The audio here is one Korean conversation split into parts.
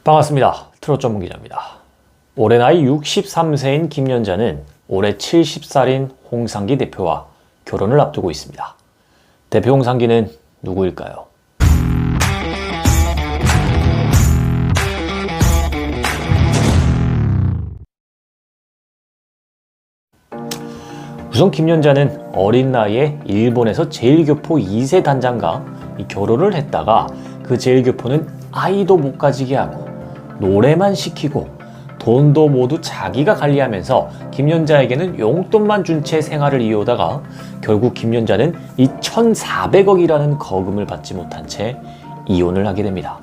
반갑습니다. 트롯 전문 기자입니다. 올해 나이 63세인 김연자는 올해 70살인 홍상기 대표와 결혼을 앞두고 있습니다. 대표 홍상기는 누구일까요? 우선 김연자는 어린 나이에 일본에서 제일교포 2세 단장과 결혼을 했다가 그 제일교포는 아이도 못 가지게 하고 노래만 시키고 돈도 모두 자기가 관리하면서 김연자에게는 용돈만 준 채 생활을 이어오다가 결국 김연자는 이 1,400억이라는 거금을 받지 못한 채 이혼을 하게 됩니다.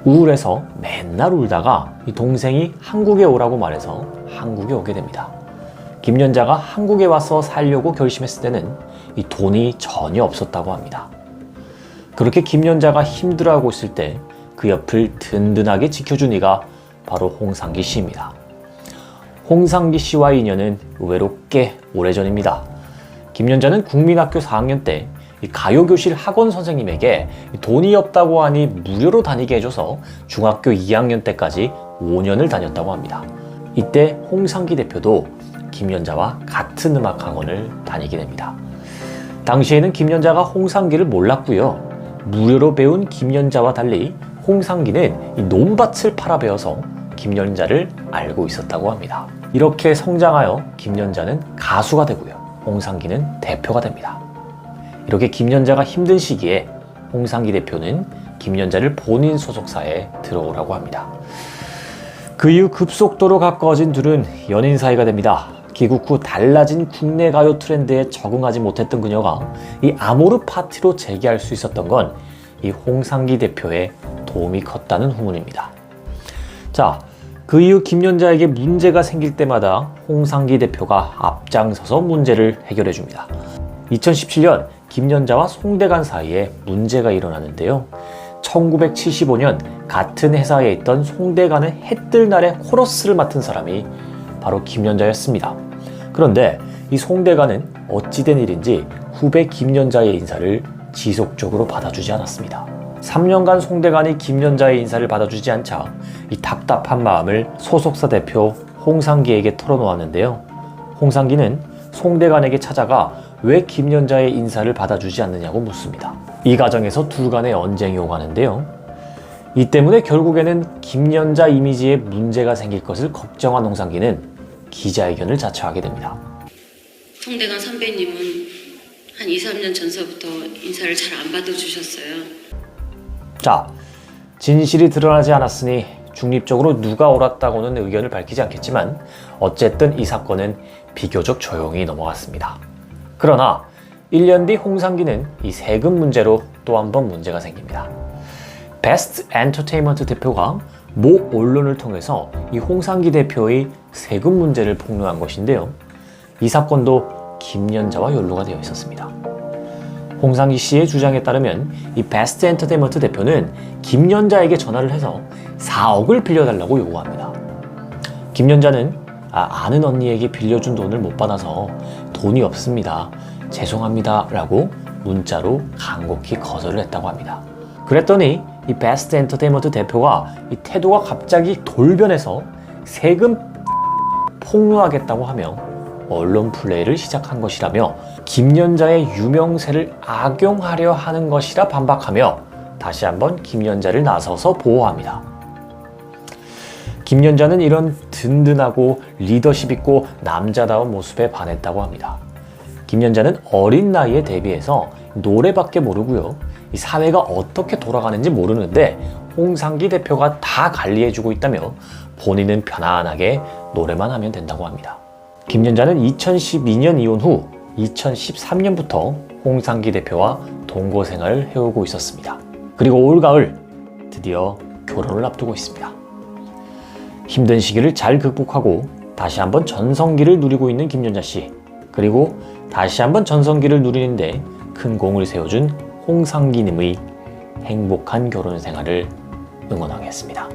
우울해서 맨날 울다가 이 동생이 한국에 오라고 말해서 한국에 오게 됩니다. 김연자가 한국에 와서 살려고 결심했을 때는 이 돈이 전혀 없었다고 합니다. 그렇게 김연자가 힘들어하고 있을 때 그 옆을 든든하게 지켜준 이가 바로 홍상기 씨입니다. 홍상기 씨와의 인연은 의외로 꽤 오래전입니다. 김연자는 국민학교 4학년 때 가요교실 학원 선생님에게 돈이 없다고 하니 무료로 다니게 해줘서 중학교 2학년 때까지 5년을 다녔다고 합니다. 이때 홍상기 대표도 김연자와 같은 음악 학원을 다니게 됩니다. 당시에는 김연자가 홍상기를 몰랐고요. 무료로 배운 김연자와 달리 홍상기는 이 논밭을 팔아 배워서 김연자를 알고 있었다고 합니다. 이렇게 성장하여 김연자는 가수가 되고요. 홍상기는 대표가 됩니다. 이렇게 김연자가 힘든 시기에 홍상기 대표는 김연자를 본인 소속사에 들어오라고 합니다. 그 이후 급속도로 가까워진 둘은 연인 사이가 됩니다. 귀국 후 달라진 국내 가요 트렌드에 적응하지 못했던 그녀가 이 아모르 파티로 재기할 수 있었던 건 이 홍상기 대표의 도움이 컸다는 후문입니다. 자, 그 이후 김연자에게 문제가 생길 때마다 홍상기 대표가 앞장서서 문제를 해결해 줍니다. 2017년 김연자와 송대관 사이에 문제가 일어나는데요. 1975년 같은 회사에 있던 송대관의 해뜰 날의 코러스를 맡은 사람이 바로 김연자였습니다. 그런데 이 송대관은 어찌된 일인지 후배 김연자의 인사를 지속적으로 받아주지 않았습니다. 3년간 송대관이 김연자의 인사를 받아주지 않자 이 답답한 마음을 소속사 대표 홍상기에게 털어놓았는데요. 홍상기는 송대관에게 찾아가 왜 김연자의 인사를 받아주지 않느냐고 묻습니다. 이 과정에서 둘 간의 언쟁이 오가는데요. 이 때문에 결국에는 김연자 이미지에 문제가 생길 것을 걱정한 홍상기는 기자회견을 자처하게 됩니다. 송대관 선배님은 한 2, 3년 전서부터 인사를 잘 안 받아주셨어요. 자, 진실이 드러나지 않았으니 중립적으로 누가 옳았다고는 의견을 밝히지 않겠지만 어쨌든 이 사건은 비교적 조용히 넘어갔습니다. 그러나 1년 뒤 홍상기는 이 세금 문제로 또 한 번 문제가 생깁니다. 베스트 엔터테인먼트 대표가 모 언론을 통해서 이 홍상기 대표의 세금 문제를 폭로한 것인데요. 이 사건도 김연자와 연루가 되어 있었습니다. 홍상기 씨의 주장에 따르면 이 베스트 엔터테인먼트 대표는 김연자에게 전화를 해서 4억을 빌려달라고 요구합니다. 김연자는 아는 언니에게 빌려준 돈을 못 받아서 돈이 없습니다. 죄송합니다 라고 문자로 간곡히 거절을 했다고 합니다. 그랬더니 이 베스트 엔터테인먼트 대표가 이 태도가 갑자기 돌변해서 세금 폭로하겠다고 하며 언론 플레이를 시작한 것이라며 김연자의 유명세를 악용하려 하는 것이라 반박하며 다시 한번 김연자를 나서서 보호합니다. 김연자는 이런 든든하고 리더십 있고 남자다운 모습에 반했다고 합니다. 김연자는 어린 나이에 데뷔해서 노래밖에 모르고요. 이 사회가 어떻게 돌아가는지 모르는데 홍상기 대표가 다 관리해주고 있다며 본인은 편안하게 노래만 하면 된다고 합니다. 김연자는 2012년 이혼 후 2013년부터 홍상기 대표와 동거 생활을 해오고 있었습니다. 그리고 올가을 드디어 결혼을 앞두고 있습니다. 힘든 시기를 잘 극복하고 다시 한번 전성기를 누리고 있는 김연자 씨, 그리고 다시 한번 전성기를 누리는데 큰 공을 세워준 홍상기님의 행복한 결혼 생활을 응원하겠습니다.